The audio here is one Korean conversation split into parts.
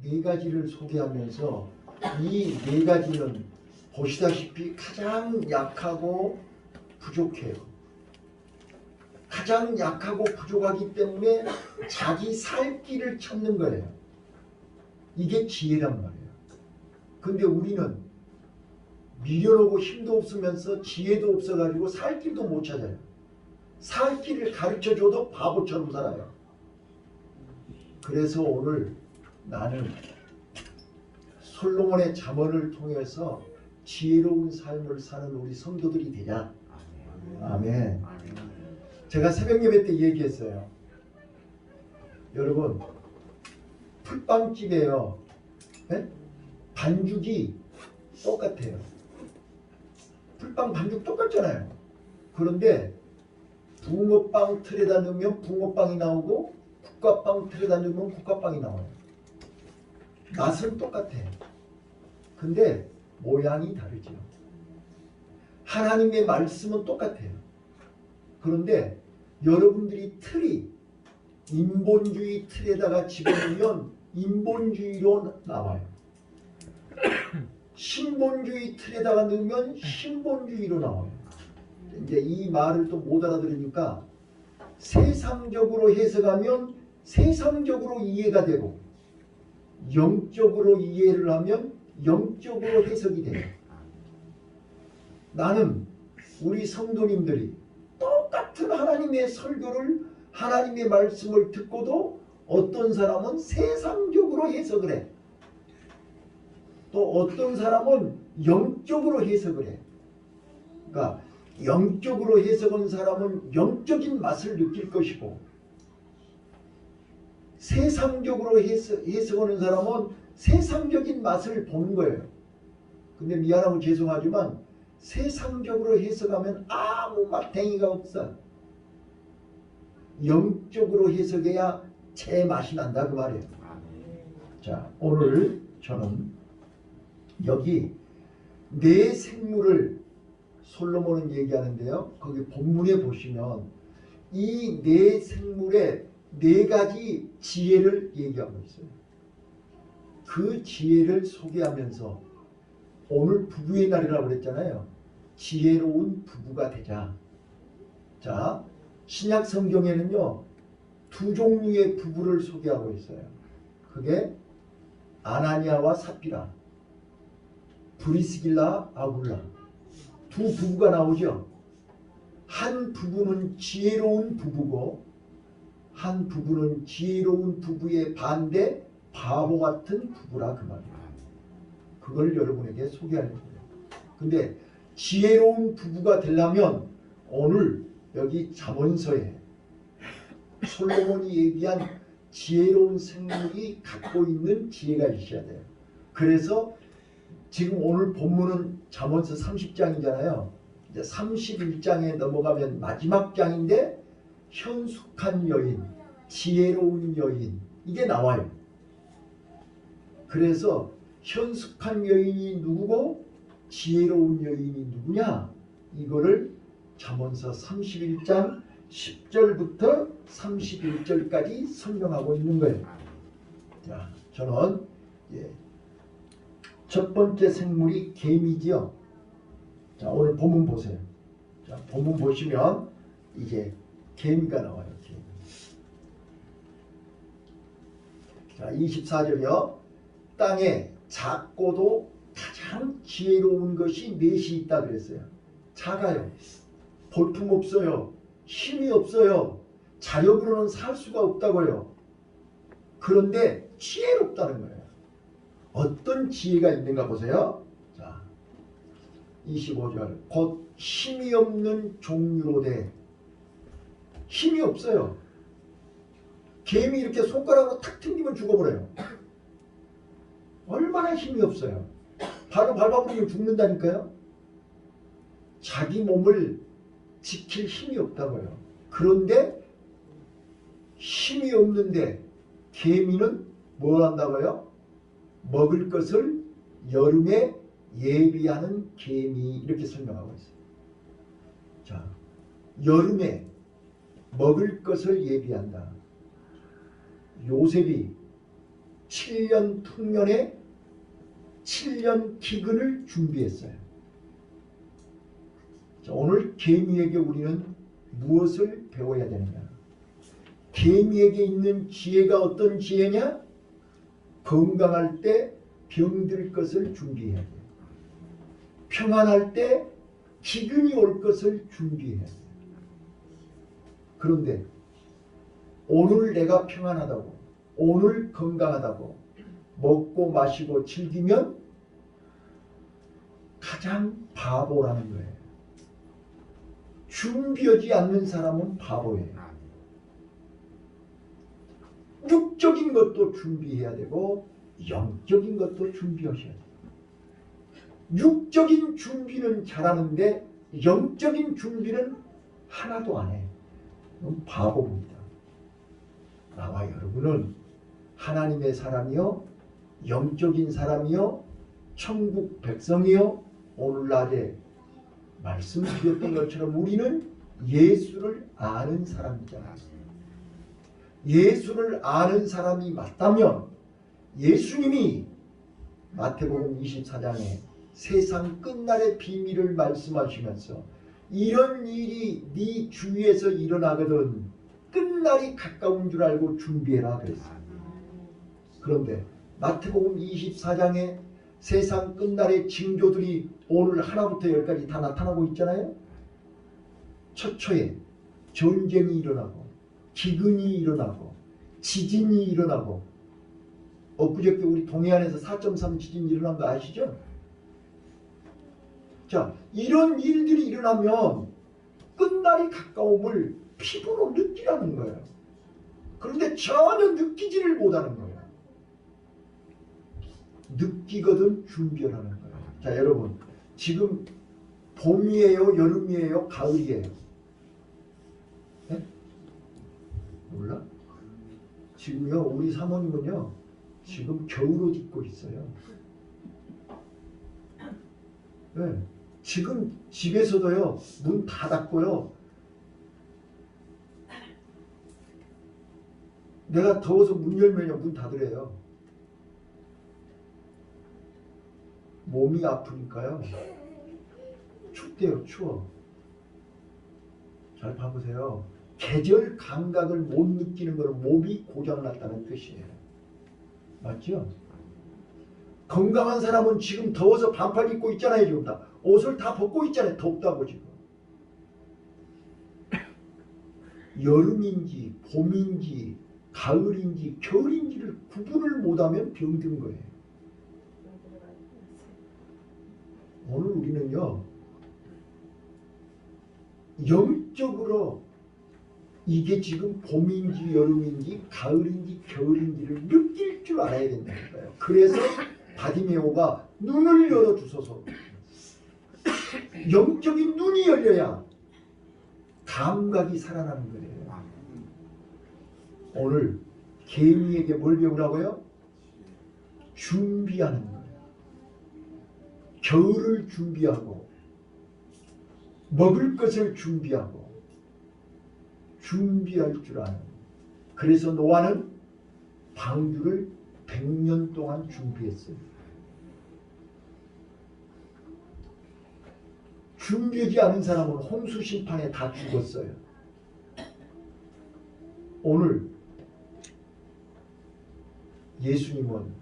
네 가지를 소개하면서 이 네 가지는 보시다시피 가장 약하고 부족해요. 가장 약하고 부족하기 때문에 자기 살 길을 찾는 거예요. 이게 지혜란 말이에요. 근데 우리는 미련하고 힘도 없으면서 지혜도 없어가지고 살 길도 못 찾아요. 살 길을 가르쳐줘도 바보처럼 살아요. 그래서 오늘 나는 솔로몬의 잠언을 통해서 지혜로운 삶을 사는 우리 성도들이 되자. 아멘. 제가 새벽 예배 때 얘기했어요. 여러분, 풀빵집에요. 네? 반죽이 똑같아요. 풀빵 반죽 똑같잖아요. 그런데 붕어빵 틀에다 넣으면 붕어빵이 나오고 국화빵 틀에다 넣으면 국화빵이 나와요. 맛은 똑같아요. 근데 모양이 다르죠. 하나님의 말씀은 똑같아요. 그런데 여러분들이 틀이 인본주의 틀에다가 집어넣으면 인본주의로 나와요. 신본주의 틀에다가 넣으면 신본주의로 나와요. 이제 이 말을 또 못 알아들으니까 세상적으로 해석하면 세상적으로 이해가 되고 영적으로 이해를 하면 영적으로 해석이 돼요. 나는 우리 성도님들이 똑같은 하나님의 설교를 하나님의 말씀을 듣고도 어떤 사람은 세상적으로 해석을 해. 또 어떤 사람은 영적으로 해석을 해. 그러니까 영적으로 해석한 사람은 영적인 맛을 느낄 것이고 세상적으로 해석하는 사람은 세상적인 맛을 보는 거예요. 근데 미안하고 죄송하지만 세상적으로 해석하면 아무 맛탱이가 없어. 영적으로 해석해야 제 맛이 난다 그 말이에요. 자, 오늘 저는 여기 네 생물을 솔로몬은 얘기하는데요. 거기 본문에 보시면 이 네 생물의 네 가지 지혜를 얘기하고 있어요. 그 지혜를 소개하면서 오늘 부부의 날이라고 그랬잖아요. 지혜로운 부부가 되자. 자, 신약 성경에는요. 두 종류의 부부를 소개하고 있어요. 그게 아나니아와 삽비라, 브리스길라, 아굴라 두 부부가 나오죠. 한 부부는 지혜로운 부부고 한 부부는 지혜로운 부부의 반대 바보 같은 부부라 그 말이에요. 그걸 여러분에게 소개하는 거예요. 근데 지혜로운 부부가 되려면 오늘 여기 잠언서에 솔로몬이 얘기한 지혜로운 생물이 갖고 있는 지혜가 있어야 돼요. 그래서 지금 오늘 본문은 잠언서 30장이잖아요. 이제 31장에 넘어가면 마지막 장인데 현숙한 여인, 지혜로운 여인 이게 나와요. 그래서 현숙한 여인이 누구고 지혜로운 여인이 누구냐? 이거를 잠언서 31장 10절부터 31절까지 설명하고 있는 거예요. 자, 저는 첫 번째 생물이 개미지요. 자, 오늘 본문 보세요. 자, 본문 보시면 이제 개미가 나와요. 개미. 자, 24절이요. 땅에 작고도 가장 지혜로운 것이 넷이 있다 그랬어요. 작아요. 볼품 없어요. 힘이 없어요. 자력으로는 살 수가 없다고요. 그런데 지혜롭다는 거예요. 어떤 지혜가 있는가 보세요. 자, 25절. 곧 힘이 없는 종류로되 힘이 없어요. 개미 이렇게 손가락으로 탁 튕기면 죽어버려요. 얼마나 힘이 없어요. 바로 밟아버리면 죽는다니까요. 자기 몸을 지킬 힘이 없다고요. 그런데 힘이 없는데 개미는 뭘 한다고요? 먹을 것을 여름에 예비하는 개미 이렇게 설명하고 있어요. 자, 여름에 먹을 것을 예비한다. 요셉이 7년 통년에 7년 기근을 준비했어요. 자, 오늘 개미에게 우리는 무엇을 배워야 되느냐? 개미에게 있는 지혜가 어떤 지혜냐? 건강할 때 병들 것을 준비해야 돼요. 평안할 때 기근이 올 것을 준비해야 돼요. 그런데 오늘 내가 평안하다고, 오늘 건강하다고 먹고 마시고 즐기면 가장 바보라는 거예요. 준비하지 않는 사람은 바보예요. 육적인 것도 준비해야 되고 영적인 것도 준비하셔야 돼요. 육적인 준비는 잘하는데 영적인 준비는 하나도 안 해. 그럼 바보입니다. 나와 여러분은 하나님의 사람이요, 영적인 사람이요, 천국 백성이요, 오늘날에 말씀드렸던 것처럼 우리는 예수를 아는 사람이잖아요. 예수를 아는 사람이 맞다면 예수님이 마태복음 24장에 세상 끝날의 비밀을 말씀하시면서 이런 일이 네 주위에서 일어나거든 끝날이 가까운 줄 알고 준비해라 그랬어요. 그런데 마태복음 24장에 세상 끝날의 징조들이 오늘 하나부터 열까지 다 나타나고 있잖아요. 처처에 전쟁이 일어나고 기근이 일어나고 지진이 일어나고 엊그저께 우리 동해안에서 4.3 지진이 일어난 거 아시죠? 자, 이런 일들이 일어나면 끝날이 가까움을 피부로 느끼라는 거예요. 그런데 전혀 느끼지를 못하는 거예요. 느끼거든 준비하라는 거예요. 자, 여러분 지금 봄이에요? 여름이에요? 가을이에요? 네? 몰라? 지금요 우리 사모님은요 지금 겨울옷 입고 있어요. 네. 지금 집에서도요 문 다 닫고요 내가 더워서 문 열면요 문 닫으래요. 몸이 아프니까요. 춥대요. 추워. 잘 봐보세요. 계절 감각을 못 느끼는 것은 몸이 고장났다는 뜻이에요. 맞죠? 건강한 사람은 지금 더워서 반팔 입고 있잖아요. 지금 다 옷을 다 벗고 있잖아요. 덥다고 지금. 여름인지 봄인지 가을인지 겨울인지를 구분을 못하면 병든 거예요. 오늘 우리는요 영적으로 이게 지금 봄인지 여름인지 가을인지 겨울인지를 느낄 줄 알아야 된다는 거예요. 그래서 바디메오가 눈을 열어주소서. 영적인 눈이 열려야 감각이 살아나는 거예요. 오늘 개미에게 뭘 배우라고요? 준비하는 거예요. 겨울을 준비하고 먹을 것을 준비하고 준비할 줄 아는. 그래서 노아는 방주를 100년 동안 준비했어요. 준비하지 않은 사람은 홍수 심판에 다 죽었어요. 오늘 예수님은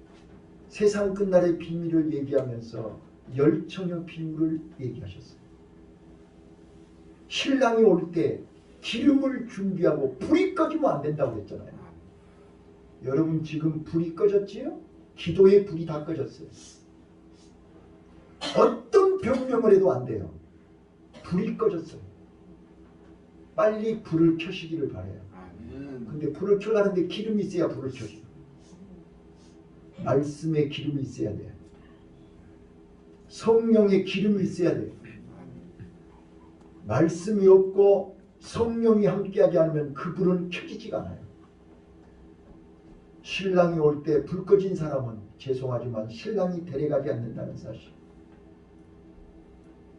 세상 끝날의 비밀을 얘기하면서 열처녀 비유를 얘기하셨어요. 신랑이 올 때 기름을 준비하고 불이 꺼지면 안 된다고 했잖아요. 여러분 지금 불이 꺼졌지요? 기도의 불이 다 꺼졌어요. 어떤 변명을 해도 안 돼요. 불이 꺼졌어요. 빨리 불을 켜시기를 바라요. 근데 불을 켜라는데 기름이 있어야 불을 켜죠. 말씀에 기름이 있어야 돼요. 성령의 기름이 있어야 돼요. 말씀이 없고 성령이 함께하지 않으면 그 불은 켜지지가 않아요. 신랑이 올 때 불 꺼진 사람은 죄송하지만 신랑이 데려가지 않는다는 사실.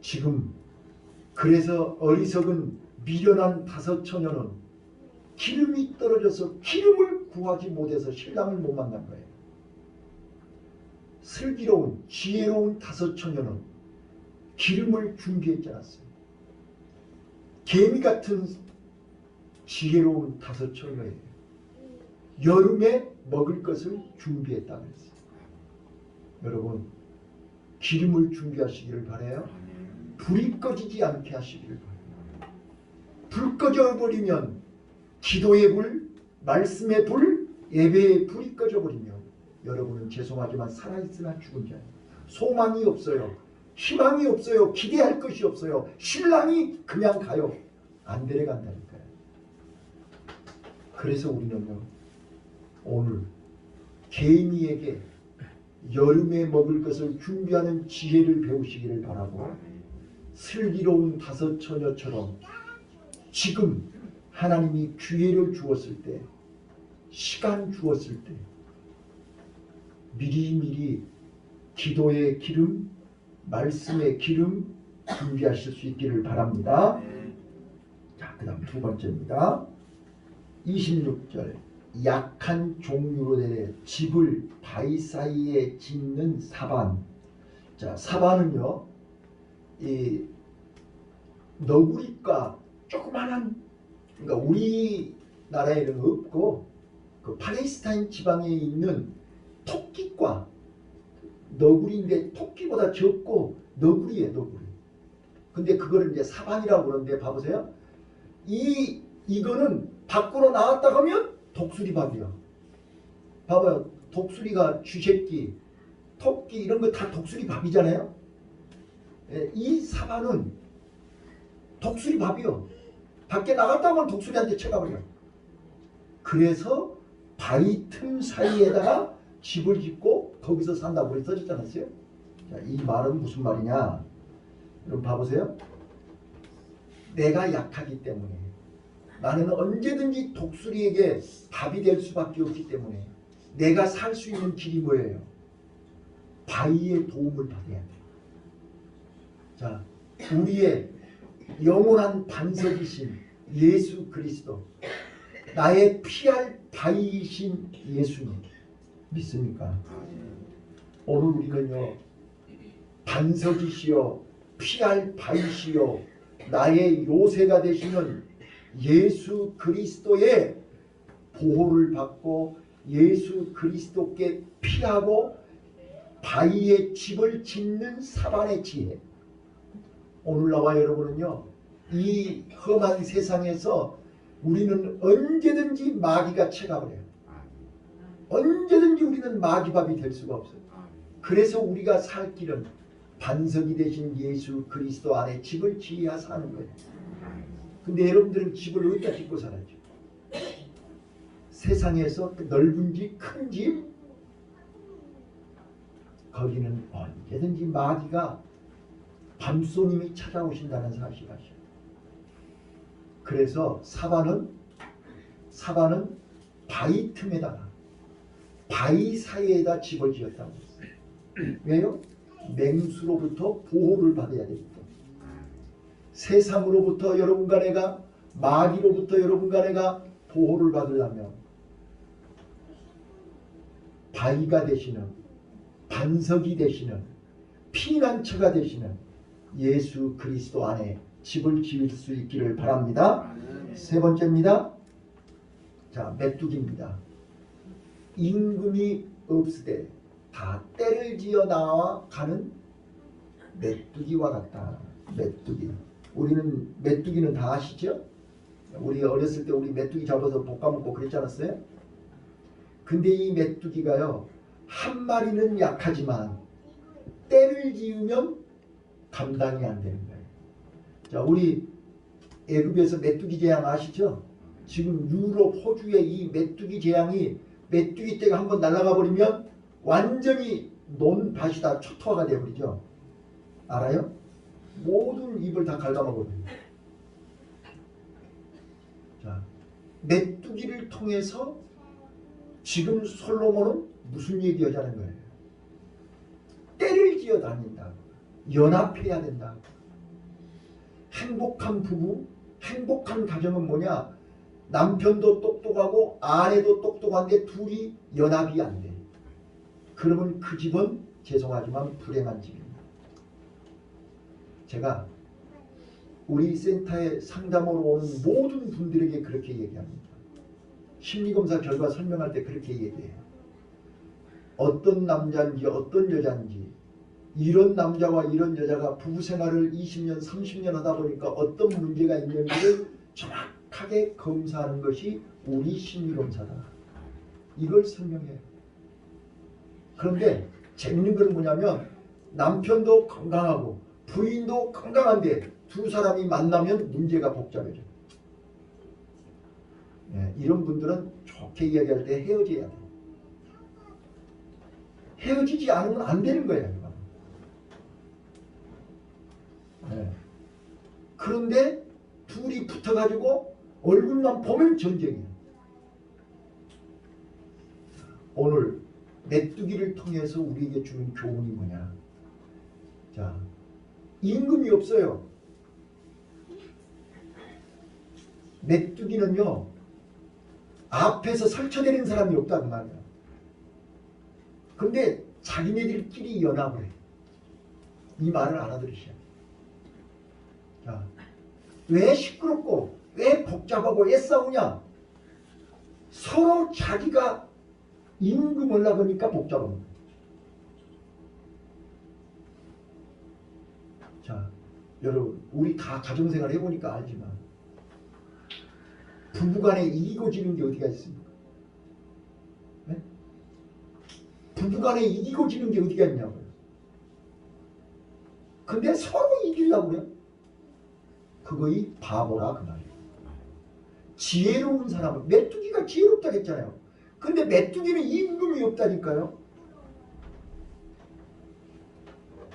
지금 그래서 어리석은 미련한 5 처녀는 기름이 떨어져서 기름을 구하지 못해서 신랑을 못 만난 거예요. 슬기로운 지혜로운 다섯 처녀는 기름을 준비했지 않았어요. 개미 같은 지혜로운 다섯 처녀예요. 여름에 먹을 것을 준비했다 그랬어요. 여러분, 기름을 준비하시기를 바라요. 불이 꺼지지 않게 하시기를 바라요. 불 꺼져버리면 기도의 불, 말씀의 불, 예배의 불이 꺼져버리면 여러분은 죄송하지만 살아있으나 죽은 자예요. 소망이 없어요. 희망이 없어요. 기대할 것이 없어요. 신랑이 그냥 가요. 안 데려간다니까요. 그래서 우리는요, 오늘 개미에게 여름에 먹을 것을 준비하는 지혜를 배우시기를 바라고, 슬기로운 다섯 처녀처럼 지금 하나님이 기회를 주었을 때, 시간 주었을 때 미리미리 기도의 기름, 말씀의 기름 준비하실 수 있기를 바랍니다. 자, 그 다음 두 번째입니다. 26절, 약한 종류로 된 집을 바위 사이에 짓는 사반. 자, 사반은요, 이 너구리과 조그만한, 그러니까 우리나라에는 없고 그 팔레스타인 지방에 있는 토끼과 너구리인데 토끼보다 적고 너구리예요, 너구리. 근데 그거를 이제 사반이라고 그러는데 봐보세요. 이거는 밖으로 나왔다 하면 독수리밥이요. 봐봐요. 독수리가 쥐새끼, 토끼 이런 거 다 독수리밥이잖아요. 이 사반은 독수리밥이요. 밖에 나갔다 하면 독수리한테 쳐가버려요. 그래서 바위 틈 사이에다가 집을 짓고 거기서 산다고 그래 써졌지 않았어요? 자, 이 말은 무슨 말이냐? 여러분 봐보세요. 내가 약하기 때문에, 나는 언제든지 독수리에게 밥이 될 수밖에 없기 때문에 내가 살 수 있는 길이 뭐예요? 바위의 도움을 받아야 돼요. 자, 우리의 영원한 반석이신 예수 그리스도, 나의 피할 바위이신 예수님 믿습니까? 오늘 우리는요, 반석이시여 피할 바위시여 나의 요새가 되시는 예수 그리스도의 보호를 받고 예수 그리스도께 피하고 바위에 집을 짓는 사반의 지혜. 오늘 나와 여러분은요, 이 험한 세상에서 우리는 언제든지 마귀가 채가버려요. 언제든지 우리는 마귀밥이 될 수가 없어요. 그래서 우리가 살 길은 반석이 되신 예수 그리스도 안에 집을 지어야 사는 거예요. 근데 여러분들은 집을 어디다 짓고 살았죠? 세상에서 넓은 집, 큰 집, 거기는 언제든지 마귀가 밤손님이 찾아오신다는 사실 아시죠? 그래서 사반은 바위 틈에다가 바위 사이에다 집을 지었다고 했어요. 왜요? 맹수로부터 보호를 받아야 되기 때문에. 세상으로부터 여러분과 내가, 마귀로부터 여러분과 내가 보호를 받으려면 바위가 되시는, 반석이 되시는, 피난처가 되시는 예수 그리스도 안에 집을 지을 수 있기를 바랍니다. 세 번째입니다. 자, 메뚜기입니다. 임금이 없으되 다 때를 지어 나와 가는 메뚜기와 같다. 메뚜기. 우리는 메뚜기는 다 아시죠? 우리 어렸을 때 우리 메뚜기 잡아서 볶아 먹고 그랬지 않았어요? 근데 이 메뚜기가요, 한 마리는 약하지만 때를 지으면 감당이 안 되는 거예요. 자, 우리 애굽에서 메뚜기 재앙 아시죠? 지금 유럽, 호주의 이 메뚜기 재앙이, 메뚜기 떼가 한번 날아가 버리면 완전히 논밭이 다 초토화가 되어버리죠. 알아요? 모든 잎을 다 갉아먹어버려요. 자, 메뚜기를 통해서 지금 솔로몬은 무슨 얘기하자는 거예요? 때를 지어 다닌다. 연합해야 된다. 행복한 부부, 행복한 가정은 뭐냐? 남편도 똑똑하고 아내도 똑똑한데 둘이 연합이 안 돼. 그러면 그 집은 죄송하지만 불행한 집입니다. 제가 우리 센터에 상담으로 오는 모든 분들에게 그렇게 얘기합니다. 심리검사 결과 설명할 때 그렇게 얘기해요. 어떤 남자인지 어떤 여자인지 이런 남자와 이런 여자가 부부생활을 20년 30년 하다 보니까 어떤 문제가 있는지를 정확하게 검사하는 것이 우리 심리검사다. 이걸 설명해요. 그런데 재밌는 건 뭐냐면 남편도 건강하고 부인도 건강한데 두 사람이 만나면 문제가 복잡해져요. 네, 이런 분들은 좋게 이야기할 때 헤어져야 돼요. 헤어지지 않으면 안 되는 거예요. 네. 그런데 둘이 붙어가지고 얼굴만 보면 전쟁이에요. 오늘 메뚜기를 통해서 우리에게 주는 교훈이 뭐냐. 자, 임금이 없어요. 메뚜기는요, 앞에서 설쳐내는 사람이 없다 그 말이야. 근데 자기네들끼리 연합을 해. 이 말을 알아들으셔야 돼요. 자, 왜 시끄럽고 왜 복잡하고 왜 싸우냐? 서로 자기가 임금을 나가니까 복잡한 거예요. 자, 여러분 우리 다 가정생활 해보니까 알지만 부부간에 이기고 지는 게 어디가 있습니까? 네? 부부간에 이기고 지는 게 어디가 있냐고요. 근데 서로 이기려고 그래요. 그거이 바보라 그 말이에요. 지혜로운 사람은 메뚜기가 지혜롭다고 했잖아요. 근데 메뚜기는 임금이 없다니까요.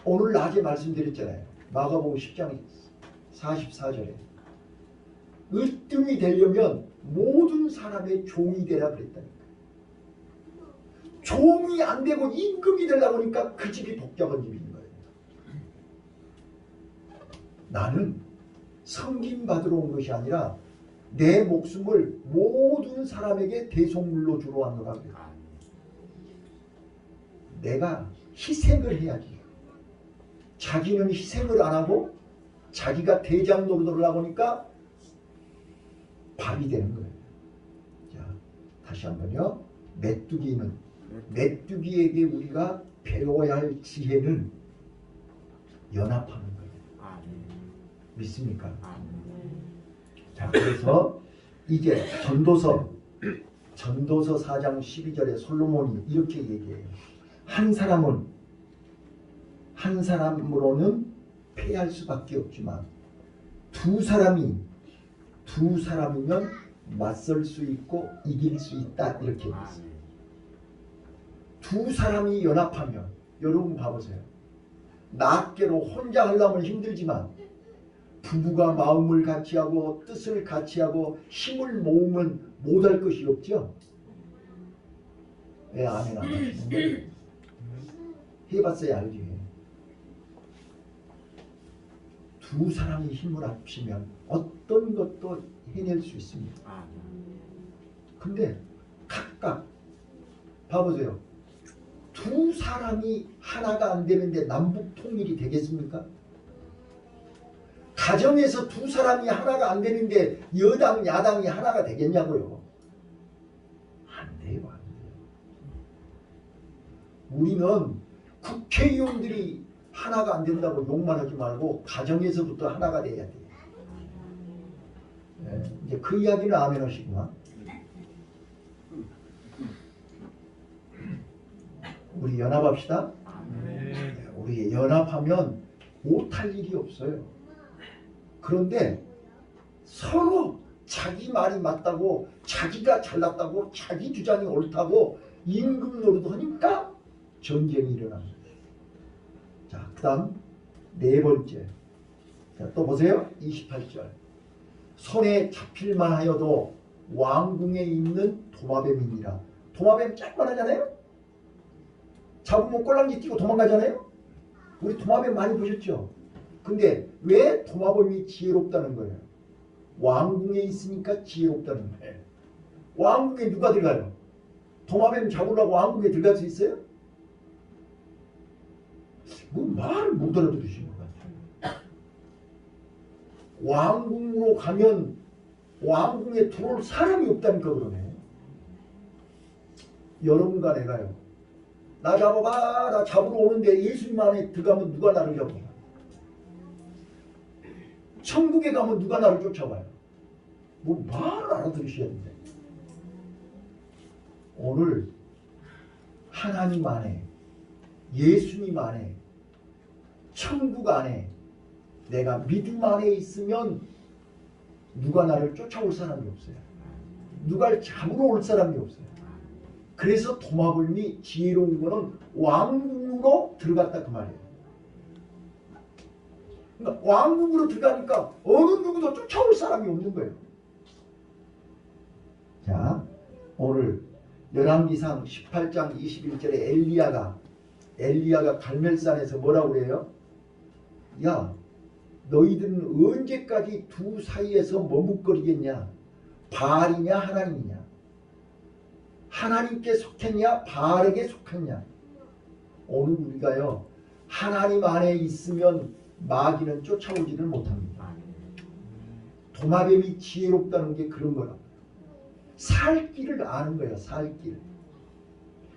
오늘 낮에 말씀드렸잖아요. 마가복음 10장 44절에 으뜸이 되려면 모든 사람의 종이 되라 그랬다니까. 종이 안 되고 임금이 되려고 하니까 그 집이 복잡한 집인 거예요. 나는 섬김 받으러 온 것이 아니라 내 목숨을 모든 사람에게 대속물로 주러 왔노라 그래요. 내가 희생을 해야지. 자기는 희생을 안 하고 자기가 대장 노릇을 하고 하니까 밥이 되는 거예요. 자, 다시 한번요. 메뚜기에게 우리가 배워야 할 지혜는 연합하는 거예요. 믿습니까? 자, 그래서 이제 전도서 4장 12절에 솔로몬이 이렇게 얘기해요. 한 사람으로는 패할 수밖에 없지만 두 사람이면 맞설 수 있고 이길 수 있다 이렇게 얘기했어요. 두 사람이 연합하면 여러분 봐보세요. 낱개로 혼자 하려면 힘들지만 부부가 마음을 같이 하고 뜻을 같이 하고 힘을 모으면 못할 것이 없죠. 왜 아멘 안 하시는 거예요? 해봤어야 알지. 두 사람이 힘을 합치면 어떤 것도 해낼 수 있습니다. 근데 각각 봐보세요. 두 사람이 하나가 안 되는데 남북 통일이 되겠습니까? 가정에서 두 사람이 하나가 안 되는데 여당 야당이 하나가 되겠냐고요. 안 돼요. 안 돼요. 우리는 국회의원들이 하나가 안 된다고 욕만 하지 말고 가정에서부터 하나가 돼야 돼요. 네, 이제 그 이야기는 아멘 하시구나. 우리 연합합시다. 네, 우리 연합하면 못할 일이 없어요. 그런데 서로 자기 말이 맞다고 자기가 잘났다고 자기 주장이 옳다고 임금 노릇하니까 전쟁이 일어납니다. 자, 그 다음 네 번째. 자, 또 보세요. 28절. 손에 잡힐만 하여도 왕궁에 있는 도마뱀이니라. 도마뱀 짝만 하잖아요. 잡으면 꼴랑지 뛰고 도망가잖아요. 우리 도마뱀 많이 보셨죠? 근데 왜 도마뱀이 지혜롭다는 거예요? 왕궁에 있으니까 지혜롭다는 거예요. 왕궁에 누가 들어가요? 도마뱀 잡으려고 왕궁에 들어갈 수 있어요? 뭐 말을 못 알아들으시는 것 같아요. 왕궁으로 가면 왕궁에 들어올 사람이 없다니까 그러네. 여러분과 내가요. 나 잡아봐. 나 잡으러 오는데 예수님 안에 들어가면 누가 나를 잡아? 천국에 가면 누가 나를 쫓아와요? 뭐 말을 알아들으셔야 된다. 오늘 하나님 안에, 예수님 안에, 천국 안에 내가 믿음 안에 있으면 누가 나를 쫓아올 사람이 없어요. 누가 잡으러 올 사람이 없어요. 그래서 도마뱀이 지혜로운 거는 왕궁으로 들어갔다 그 말이에요. 그러니까 왕궁으로 들어가니까 어느 누구도 쫓아올 사람이 없는 거예요. 자, 오늘 열왕기상 18장 21절에 엘리야가 갈멜산에서 뭐라고 그래요? 야, 너희들은 언제까지 두 사이에서 머뭇거리겠냐? 바알이냐 하나님이냐? 하나님께 속했냐 바알에게 속했냐? 오늘 우리가요 하나님 안에 있으면 마귀는 쫓아오지를 못합니다. 도마뱀이 지혜롭다는 게 그런 거라고. 살 길을 아는 거예요. 살 길.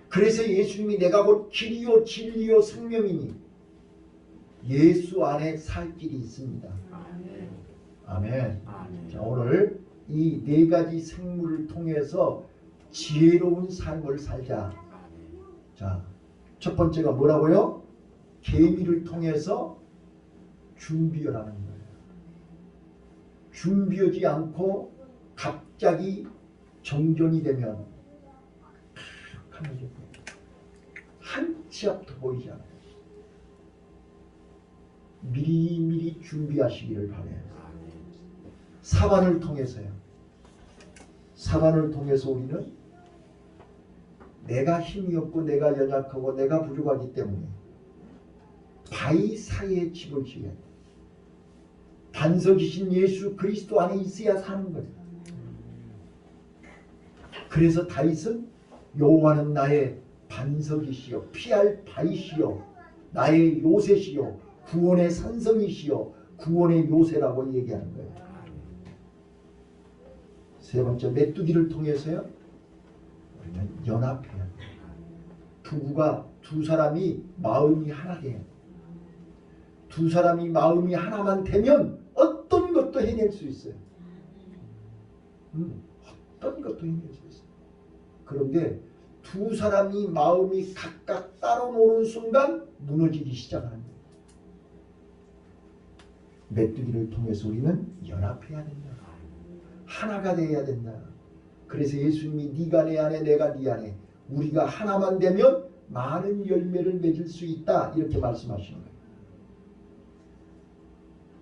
그래서 예수님이 내가 곧 길이요 진리요 생명이니 예수 안에 살 길이 있습니다. 아멘. 자, 오늘 이 네 가지 생물을 통해서 지혜로운 삶을 살자. 자, 첫 번째가 뭐라고요? 계미를 통해서 준비하라는 거예요. 준비하지 않고 갑자기 정전이 되면 한 치 앞도 보이지 않아요. 미리미리 준비하시기를 바라요. 사반을 통해서요. 사반을 통해서 우리는 내가 힘이 없고 내가 연약하고 내가 부족하기 때문에 바위 사이에 집을 지어야 돼. 반석이신 예수 그리스도 안에 있어야 사는 거예요. 그래서 다윗은 여호와는 나의 반석이시여 피할 바위시여 나의 요새시여 구원의 산성이시여 구원의 요새라고 얘기하는 거예요. 세 번째 메뚜기를 통해서요 우리는 연합해야 돼요. 부부가 두 사람이 마음이 하나 돼요. 두 사람이 마음이 하나만 되면 어떤 것도 해낼 수 있어요. 어떤 것도 해낼 수 있어요. 그런데 두 사람이 마음이 각각 따로 노는 순간 무너지기 시작하는 거예요. 메뚜기를 통해서 우리는 연합해야 된다. 하나가 되어야 된다. 그래서 예수님이 네가 내 안에 내가 네 안에 우리가 하나만 되면 많은 열매를 맺을 수 있다 이렇게 말씀하시는 거예요.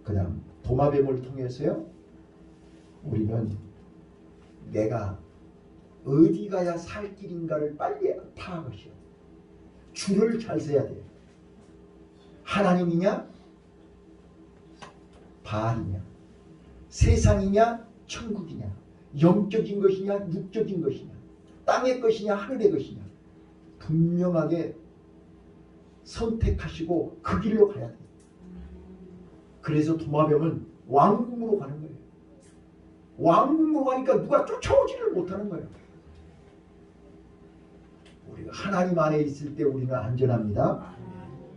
그 다음 도마뱀을 통해서요 우리는 내가 어디 가야 살 길인가를 빨리 파악하시오. 줄을 잘 서야 돼요. 하나님이냐 바알이냐 세상이냐 천국이냐 영적인 것이냐 육적인 것이냐 땅의 것이냐 하늘의 것이냐 분명하게 선택하시고 그 길로 가야 돼요. 그래서 도마뱀은 왕궁으로 가는 거예요. 왕궁으로 가니까 누가 쫓아오지를 못하는 거예요. 우리가 하나님 안에 있을 때 우리는 안전합니다.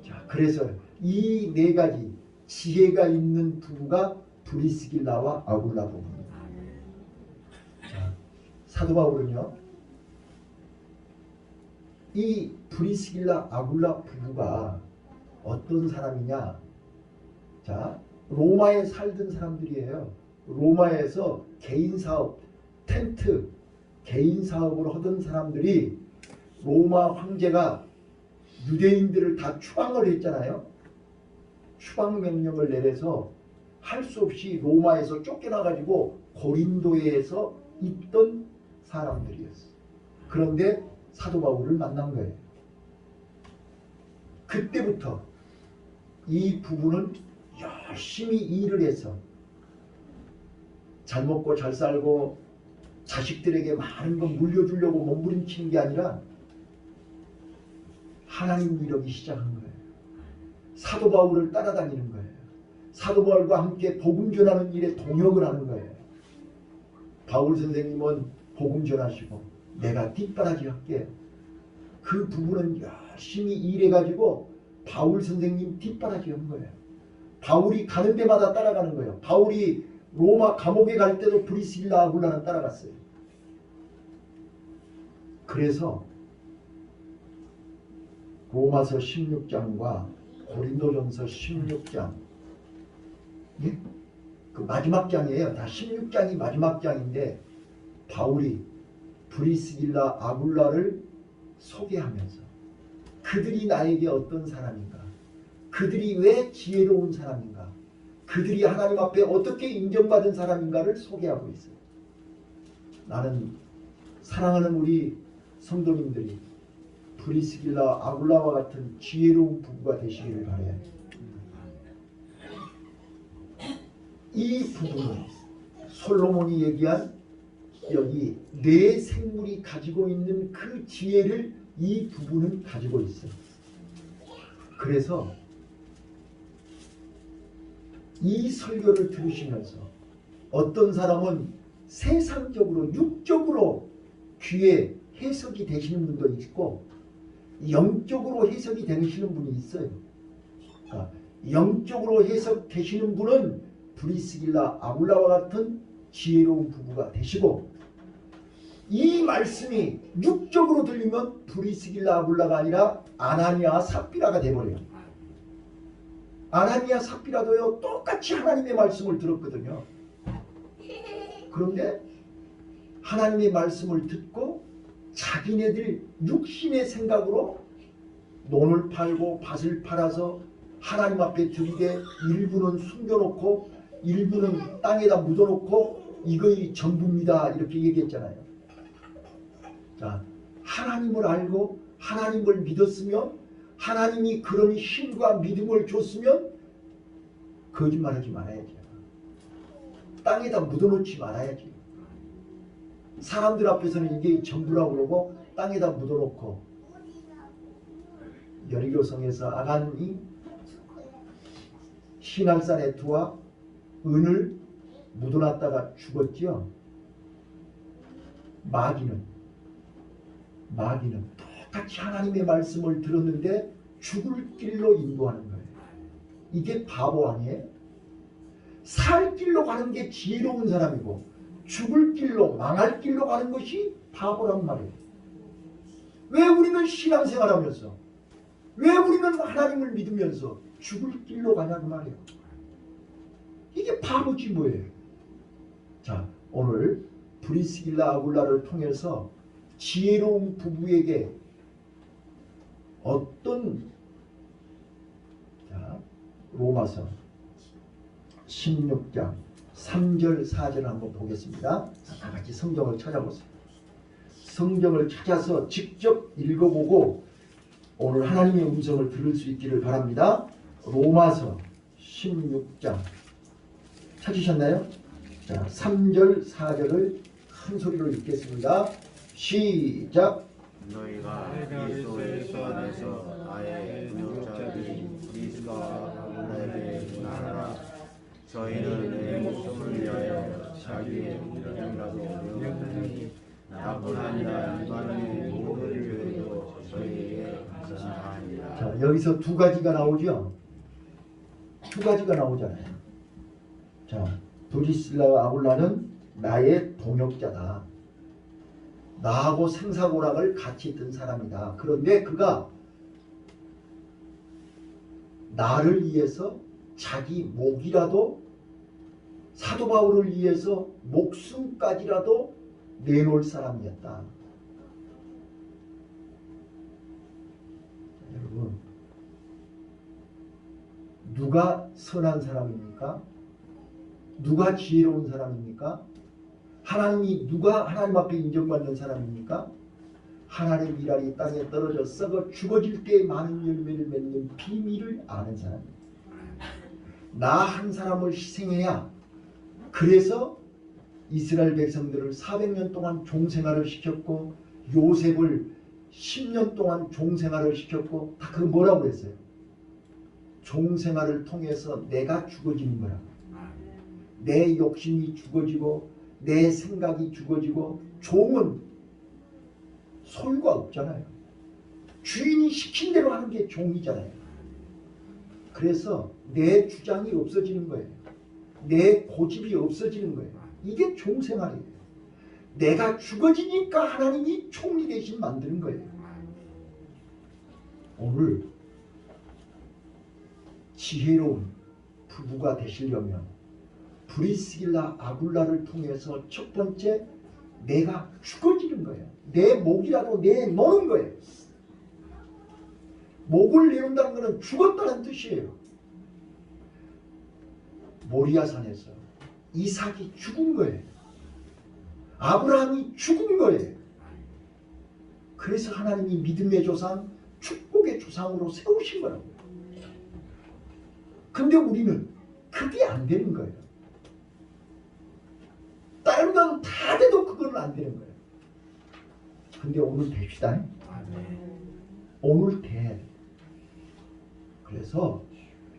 자, 그래서 이 네 가지 지혜가 있는 부부가 브리스길라와 아굴라 부부입니다. 자, 사도 바울은요 이 브리스길라 아굴라 부부가 어떤 사람이냐? 자, 로마에 살던 사람들이에요. 로마에서 개인 사업, 텐트, 개인 사업을 하던 사람들이 로마 황제가 유대인들을 다 추방을 했잖아요. 추방 명령을 내려서 할 수 없이 로마에서 쫓겨나가지고 고린도에서 있던 사람들이었어요. 그런데 사도 바울을 만난 거예요. 그때부터 이 부부는 열심히 일을 해서 잘 먹고 잘 살고 자식들에게 많은 거 물려주려고 몸부림치는 게 아니라 하나님 이루기 시작한 거예요. 사도 바울을 따라다니는 거예요. 사도 바울과 함께 복음 전하는 일에 동역을 하는 거예요. 바울 선생님은 복음 전하시고 내가 뒷바라지 할게요. 그 부부는 열심히 일해가지고 바울 선생님 뒷바라지 한 거예요. 바울이 가는 데마다 따라가는 거예요. 바울이 로마 감옥에 갈 때도 브리스길라 아굴라는 따라갔어요. 그래서 로마서 16장과 고린도전서 16장, 예? 그 마지막 장이에요. 다 16장이 마지막 장인데 바울이 브리스길라 아굴라를 소개하면서 그들이 나에게 어떤 사람인가, 그들이 왜 지혜로운 사람인가, 그들이 하나님 앞에 어떻게 인정받은 사람인가를 소개하고 있어요. 나는 사랑하는 우리 성도님들이 브리스길라 아굴라와 같은 지혜로운 부부가 되시기를 바라요. 이 부부는 솔로몬이 얘기한 여기 네 생물이 가지고 있는 그 지혜를 이 부부는 가지고 있어요. 그래서 이 설교를 들으시면서 어떤 사람은 세상적으로 육적으로 귀에 해석이 되시는 분도 있고 영적으로 해석이 되시는 분이 있어요. 그러니까 영적으로 해석되시는 분은 브리스길라 아굴라와 같은 지혜로운 부부가 되시고, 이 말씀이 육적으로 들리면 브리스길라 아굴라가 아니라 아나니아 삽비라가 돼버려요. 아나니아 삽비라도요 똑같이 하나님의 말씀을 들었거든요. 그런데 하나님의 말씀을 듣고 자기네들 육신의 생각으로 논을 팔고 밭을 팔아서 하나님 앞에 들이대 일부는 숨겨놓고 일부는 땅에다 묻어놓고 이거이 전부입니다 이렇게 얘기했잖아요. 자, 하나님을 알고 하나님을 믿었으면, 하나님이 그런 힘과 믿음을 줬으면 거짓말하지 말아야지. 땅에다 묻어놓지 말아야지. 사람들 앞에서는 이게 전부라고 그러고 땅에다 묻어놓고, 여리고성에서 아간이 신할산 애투와 은을 묻어놨다가 죽었지요. 마귀는 똑같이 하나님의 말씀을 들었는데 죽을 길로 인도하는 거예요. 이게 바보 아니에요? 살 길로 가는 게 지혜로운 사람이고 죽을 길로, 망할 길로 가는 것이 바보란 말이에요. 왜 우리는 신앙생활하면서, 왜 우리는 하나님을 믿으면서 죽을 길로 가냐고 말이에요. 이게 바보지 뭐예요. 자, 오늘 브리스길라 아굴라를 통해서 지혜로운 부부에게 어떤, 자, 로마서 16장 3절 4절 한번 보겠습니다. 다 같이 성경을 찾아보세요. 성경을 찾아서 직접 읽어보고 오늘 하나님의 음성을 들을 수 있기를 바랍니다. 로마서 16장 찾으셨나요? 자, 3절 4절을 큰 소리로 읽겠습니다. 시작. 너희가 그리스도의 안에서 나의 능력자들인 그리스도와 아굴라에게 나아라. 저희는 내 목숨을 위하여 자기의 운명이라도 내었느니 나뿐 아니라 일반의 모든 교회도 저희에게 감사하니라. 자, 여기서 두 가지가 나오죠. 두 가지가 나오잖아요. 자, 브리스길라와 아굴라는 나의 동역자다. 나하고 생사고락을 같이 든 사람이다. 그런데 그가 나를 위해서 자기 목이라도, 사도 바울을 위해서 목숨까지라도 내놓을 사람이었다. 여러분, 누가 선한 사람입니까? 누가 지혜로운 사람입니까? 누가 하나님 앞에 인정받는 사람입니까? 하나님의 일알이 땅에 떨어져 썩어 죽어질 때 많은 열매를 맺는 비밀을 아는 사람입니다. 나 한 사람을 희생해야, 그래서 이스라엘 백성들을 400년 동안 종생활을 시켰고 요셉을 10년 동안 종생활을 시켰고 다 그거 뭐라고 그랬어요? 종생활을 통해서 내가 죽어지는 거라. 내 욕심이 죽어지고 내 생각이 죽어지고 종은 소유가 없잖아요. 주인이 시킨 대로 하는 게 종이잖아요. 그래서 내 주장이 없어지는 거예요. 내 고집이 없어지는 거예요. 이게 종생활이에요. 내가 죽어지니까 하나님이 총리 대신 만드는 거예요. 오늘 지혜로운 부부가 되시려면 브리스길라 아굴라를 통해서 첫 번째 내가 죽어지는 거예요. 내 목이라도 내놓는 거예요. 목을 내놓는다는 것은 죽었다는 뜻이에요. 모리아산에서 이삭이 죽은 거예요. 아브라함이 죽은 거예요. 그래서 하나님이 믿음의 조상, 축복의 조상으로 세우신 거라고요. 근데 우리는 그게 안 되는 거예요. 다른 건 다 돼도 그건 안 되는 거예요. 근데 오늘 됩시다. 오늘 돼. 그래서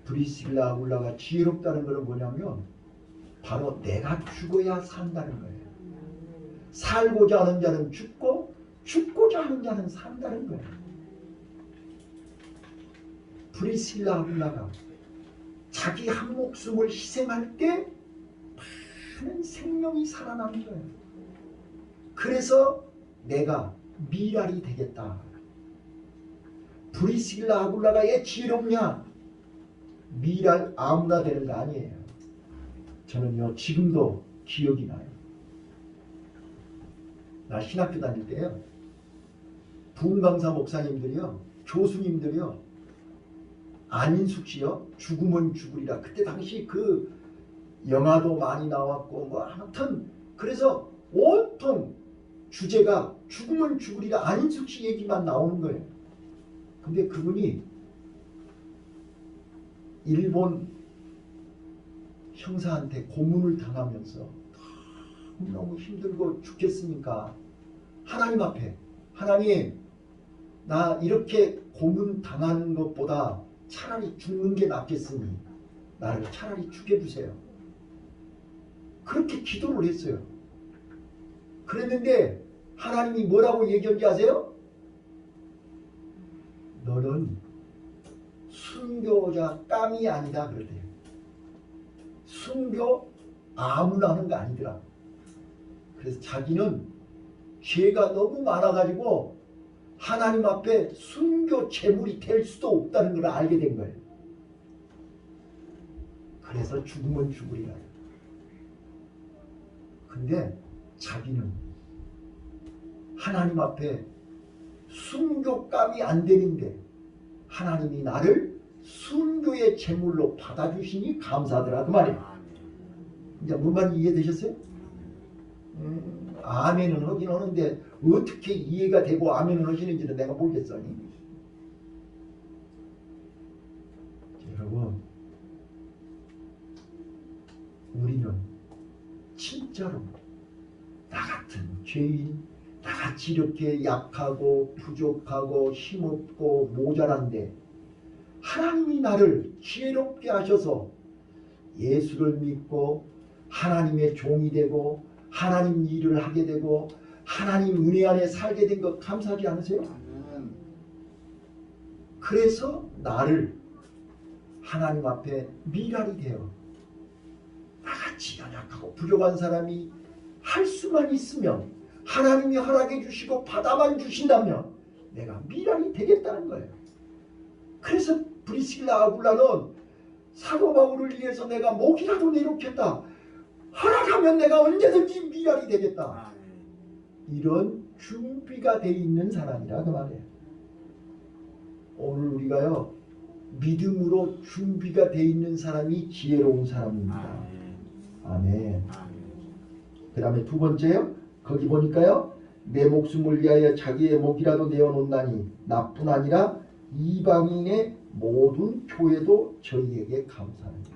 브리스길라 아굴라가 지혜롭다는 것은 뭐냐면 바로 내가 죽어야 산다는 거예요. 살고자 하는 자는 죽고 죽고자 하는 자는 산다는 거예요. 브리스길라 아굴라가 자기 한 목숨을 희생할 때 많은 생명이 살아나는 거예요. 그래서 내가 미랄이 되겠다. 브리스길라 아굴라가 왜 지혜롭냐? 미랄 아무나 되는 거 아니에요. 저는요 지금도 기억이 나요. 나 신학교 다닐 때요 부흥강사 목사님들이요 교수님들이요 안인숙 씨요 죽으면 죽으리라. 그때 당시 그 영화도 많이 나왔고 뭐 아무튼 그래서 온통 주제가 죽으면 죽으리라 안인숙 씨 얘기만 나오는 거예요. 근데 그분이 일본 형사한테 고문을 당하면서 너무 힘들고 죽겠으니까 하나님 앞에 하나님 나 이렇게 고문 당하는 것보다 차라리 죽는 게 낫겠으니 나를 차라리 죽여주세요. 그렇게 기도를 했어요. 그랬는데 하나님이 뭐라고 얘기한지 아세요? 너는 순교자 깜이 아니다 그러대요. 순교 아무나 하는 거 아니더라. 그래서 자기는 죄가 너무 많아가지고 하나님 앞에 순교 제물이 될 수도 없다는 걸 알게 된 거예요. 그래서 죽으면 죽으리라. 근데 자기는 하나님 앞에 순교감이 안 되는데 하나님이 나를 순교의 제물로 받아주시니 감사하더라 그 말이에요. 이제 뭔 말인지 이해되셨어요? 아멘은 하긴 하는데 어떻게 이해가 되고 아멘을 하시는지는 내가 모르겠어니. 여러분 우리는 진짜로 나 같은 죄인 나같이 이렇게 약하고 부족하고 힘없고 모자란데 하나님이 나를 지혜롭게 하셔서 예수를 믿고 하나님의 종이 되고 하나님 일을 하게 되고 하나님 은혜 안에 살게 된 것 감사하지 않으세요? 그래서 나를 하나님 앞에 미랄이 되어 나같이 연약하고 부족한 사람이 할 수만 있으면 하나님이 허락해 주시고 받아만 주신다면 내가 미랄이 되겠다는 거예요. 그래서 브리스길라 아굴라는 사도 바울을 위해서 내가 목이라도 내놓겠다. 허락하면 내가 언제든지 미랄이 되겠다. 이런 준비가 돼 있는 사람이라 그 말이에요. 오늘 우리가요 믿음으로 준비가 돼 있는 사람이 지혜로운 사람입니다. 아멘. 그 다음에 두 번째요. 거기 보니까요. 내 목숨을 위하여 자기의 목이라도 내어놓나니 나뿐 아니라 이방인의 모든 교회도 저희에게 감사합니다.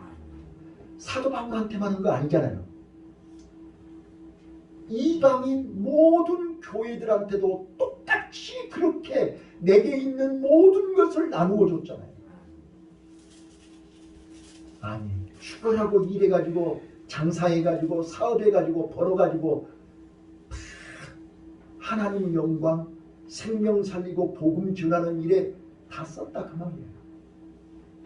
사도 바울한테만 하는 거 아니잖아요. 이방인 모든 교회들한테도 똑같이 그렇게 내게 있는 모든 것을 나누어 줬잖아요. 아니, 출근하고 일해가지고 장사해가지고 사업해가지고 벌어가지고 하나님 영광 생명 살리고 복음 전하는 일에 다 썼다 그 말이에요.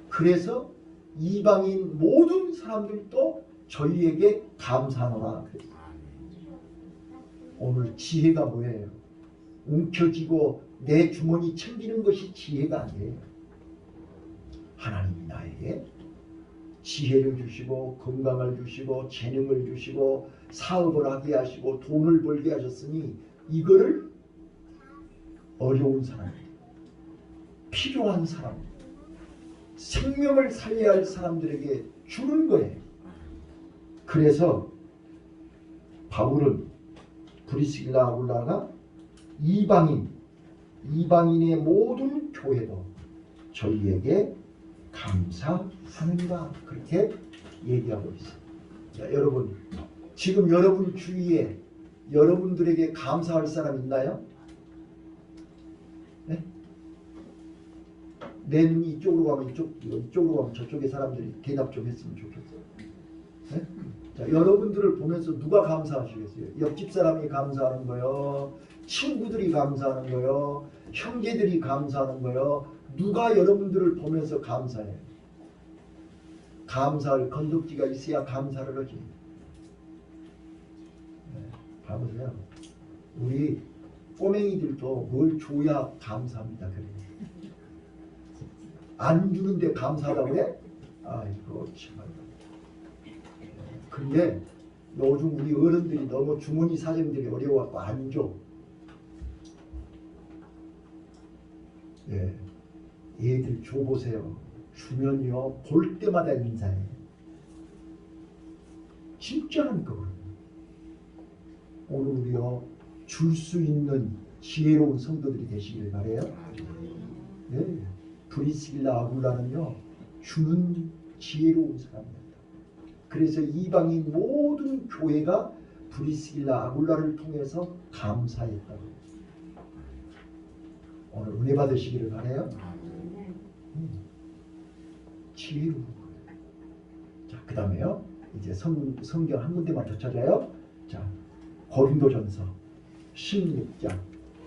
그래서 이방인 모든 사람들도 저희에게 감사하노라 그랬어요. 오늘 지혜가 뭐예요? 움켜쥐고 내 주머니 챙기는 것이 지혜가 아니에요. 하나님이 나에게 지혜를 주시고 건강을 주시고 재능을 주시고 사업을 하게 하시고 돈을 벌게 하셨으니 이거를 어려운 사람, 필요한 사람, 생명을 살려야 할 사람들에게 주는 거예요. 그래서 바울은 브리스길라 아굴라가 이방인의 모든 교회도 저희에게 감사하느니라 그렇게 얘기하고 있어요. 자, 여러분 지금 여러분 주위에 여러분들에게 감사할 사람 있나요? 네? 내 눈이 이쪽으로 가면 이쪽으로 가면 저쪽의 사람들이 대답 좀 했으면 좋겠어요. 네? 자, 여러분들을 보면서 누가 감사하시겠어요? 옆집 사람이 감사하는 거요, 친구들이 감사하는 거요, 형제들이 감사하는 거요. 누가 여러분들을 보면서 감사해요? 감사할 건덕지가 있어야 감사를 하지. 네, 봐보세요. 우리 꼬맹이들도 뭘 줘야 감사합니다. 그래. 안 주는데 감사하다고 그래? 아이고 참. 근데 요즘 우리 어른들이 너무 주머니 사정들이 어려워서 안 줘. 예, 얘들 줘보세요. 주면요 볼 때마다 인사해. 진짜라니까 그래요. 오늘 우리요 줄 수 있는 지혜로운 성도들이 되시길 바래요. 네, 브리스길라 아굴라는요 주는 지혜로운 사람입니다. 그래서 이방인 모든 교회가 브리스길라 아굴라를 통해서 감사했다고. 오늘 은혜 받으시기를 바라요. 지혜로운 거예요. 자, 그 다음에요. 이제 성경 한 군데만 더 찾아요. 자, 고린도전서 16장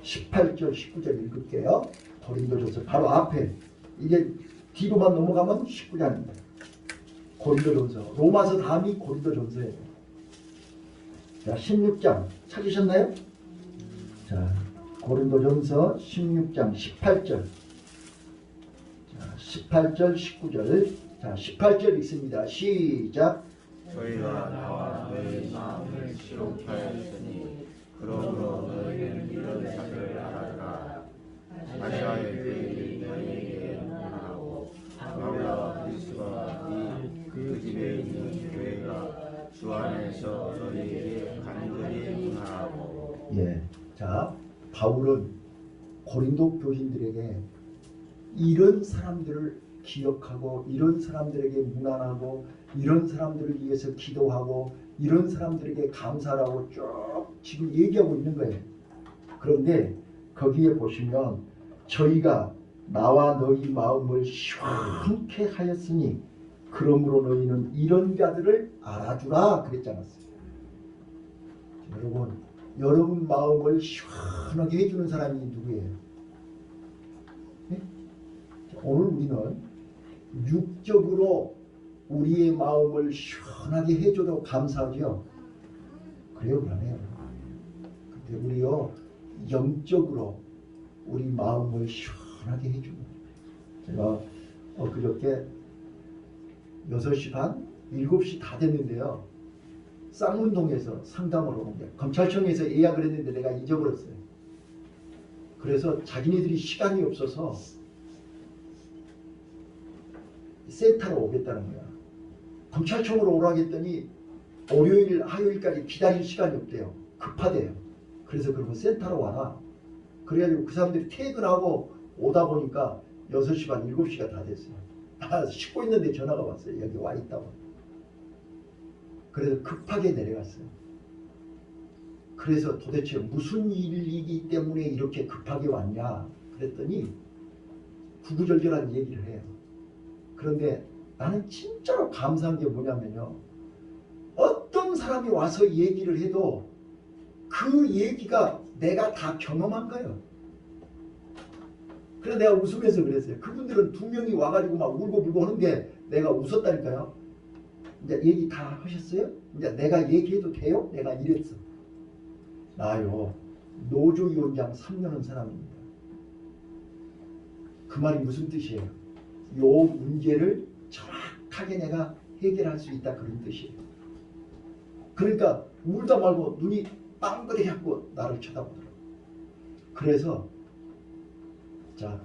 18절 19절 읽을게요. 고린도전서 바로 앞에 이게 뒤로만 넘어가면 19장입니다. 고린도전서, 로마서 다음이 고린도전서예요. 자, 16장 찾으셨나요? 자, 고린도전서 16장 18절. 자, 18절 19절. 자, 18절 읽습니다. 시작. 저희가 나와 너희 마음을 시롭게 하였으니 그러므로 너희는 이런 사실을 알아라. 아시아의 교회들이 너희에게 응원하고 바울과 브리스가 그 집에 있는 교회가 주 안에서 너희에게 간절히 응원하고. 예, 자 바울은 고린도 교인들에게 이런 사람들을 기억하고 이런 사람들에게 문안하고 이런 사람들을 위해서 기도하고 이런 사람들에게 감사하라고 쭉 지금 얘기하고 있는 거예요. 그런데 거기에 보시면 저희가 나와 너희 마음을 시원케 하였으니 그러므로 너희는 이런 자들을 알아주라 그랬지 않았어요. 여러분 마음을 시원하게 해주는 사람이 누구예요? 네? 오늘 우리는 육적으로 우리의 마음을 시원하게 해줘도 감사하죠. 그래요, 그러네요. 근데 우리요 영적으로 우리 마음을 시원하게 해주는. 제가 그저께 6시 반, 7시 다 됐는데요. 쌍문동에서 상담을 오는데 검찰청에서 예약을 했는데 내가 잊어버렸어요. 그래서 자기네들이 시간이 없어서 센터로 오겠다는 거야. 검찰청으로 오라고 했더니 월요일, 화요일까지 기다릴 시간이 없대요. 급하대요. 그래서 그러면 센터로 와라. 그래가지고 그 사람들이 퇴근하고 오다 보니까 6시 반, 7시가 다 됐어요. 씻고 있는데 전화가 왔어요. 여기 와 있다고. 그래서 급하게 내려갔어요. 그래서 도대체 무슨 일이기 때문에 이렇게 급하게 왔냐 그랬더니 구구절절한 얘기를 해요. 그런데 나는 진짜로 감사한 게 뭐냐면요. 어떤 사람이 와서 얘기를 해도 그 얘기가 내가 다 경험한 거예요. 그래서 내가 웃으면서 그랬어요. 그분들은 두 명이 와가지고 막 울고불고 하는데 내가 웃었다니까요. 이제 얘기 다 하셨어요? 이제 내가 얘기해도 돼요? 내가 이랬어. 나요. 노조위원장 3년은 사람입니다. 그 말이 무슨 뜻이에요? 요 문제를 정확하게 내가 해결할 수 있다 그런 뜻이에요. 그러니까 울다 말고 눈이 빵그레 하고 나를 쳐다보더라고요. 그래서 자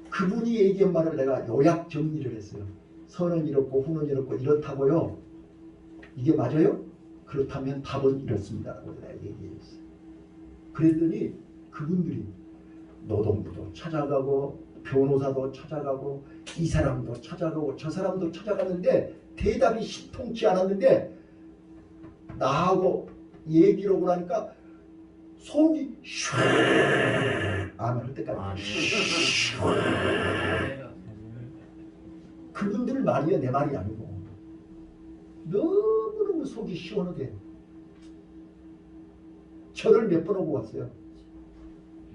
그분이 얘기한 말을 내가 요약 정리를 했어요. 선은 이렇고 후는 이렇고 이렇다고요. 이게 맞아요? 그렇다면 답은 이렇습니다. 라고 내가 얘기했어요. 그랬더니 그분들이 노동부도 찾아가고 변호사도 찾아가고 이 사람도 찾아가고 저 사람도 찾아갔는데 대답이 신통치 않았는데 나하고 얘기를 하고 나니까 속이 슈 아멘 할 때까지 그분들 말이야 내 말이 아니고 너무너무 속이 시원하게 저를 몇 번 오고 왔어요.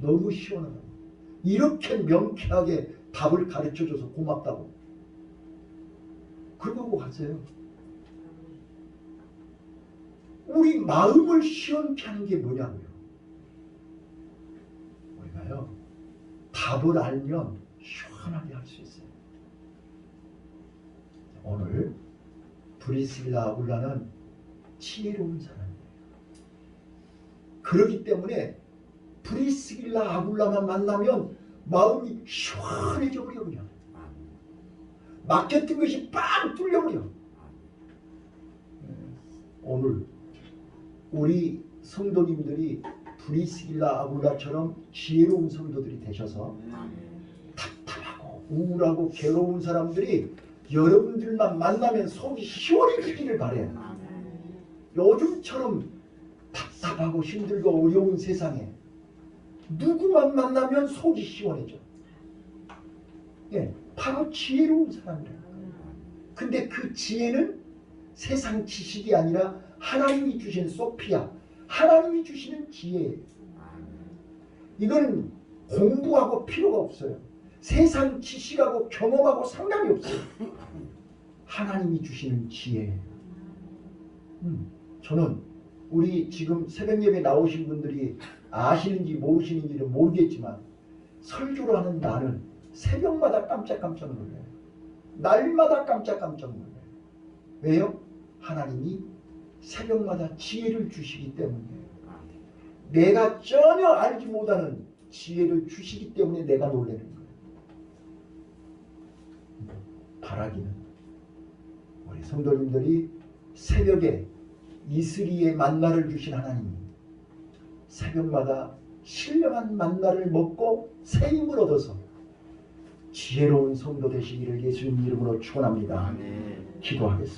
너무 시원하다. 이렇게 명쾌하게 답을 가르쳐줘서 고맙다고 그러고 하고 갔어요. 우리 마음을 시원케 하는 게 뭐냐고요. 우리가요 답을 알면 시원하게 할 수 있어요. 오늘 브리스길라 아굴라는 지혜로운 사람이에요. 그렇기 때문에 브리스길라 아굴라만 만나면 마음이 시원해져 버려 그냥. 막혔던 것이 빵 뚫려버려. 오늘 우리 성도님들이 브리스길라 아굴라처럼 지혜로운 성도들이 되셔서 답답하고 우울하고 괴로운 사람들이 여러분들만 만나면 속이 시원해지기를 바래요. 요즘처럼 답답하고 힘들고 어려운 세상에 누구만 만나면 속이 시원해져. 예, 바로 지혜로운 사람이에요. 근데 그 지혜는 세상 지식이 아니라 하나님이 주신 소피아, 하나님이 주시는 지혜예요. 이건 공부하고 필요가 없어요. 세상 지식하고 경험하고 상관이 없어요. 하나님이 주시는 지혜예요. 저는 우리 지금 새벽 예배 나오신 분들이 아시는지 모르시는지는 모르겠지만 설교를 하는 나는 새벽마다 깜짝깜짝 놀라요. 날마다 깜짝깜짝 놀라요. 왜요? 하나님이 새벽마다 지혜를 주시기 때문이에요. 내가 전혀 알지 못하는 지혜를 주시기 때문에 내가 놀라는 거예요. 바라기는 우리 성도님들이 새벽에 이슬이의 만나를 주신 하나님이 새벽마다 신령한 만나를 먹고 새 힘을 얻어서 지혜로운 성도 되시기를 예수님 이름으로 축원합니다. 기도하겠습니다.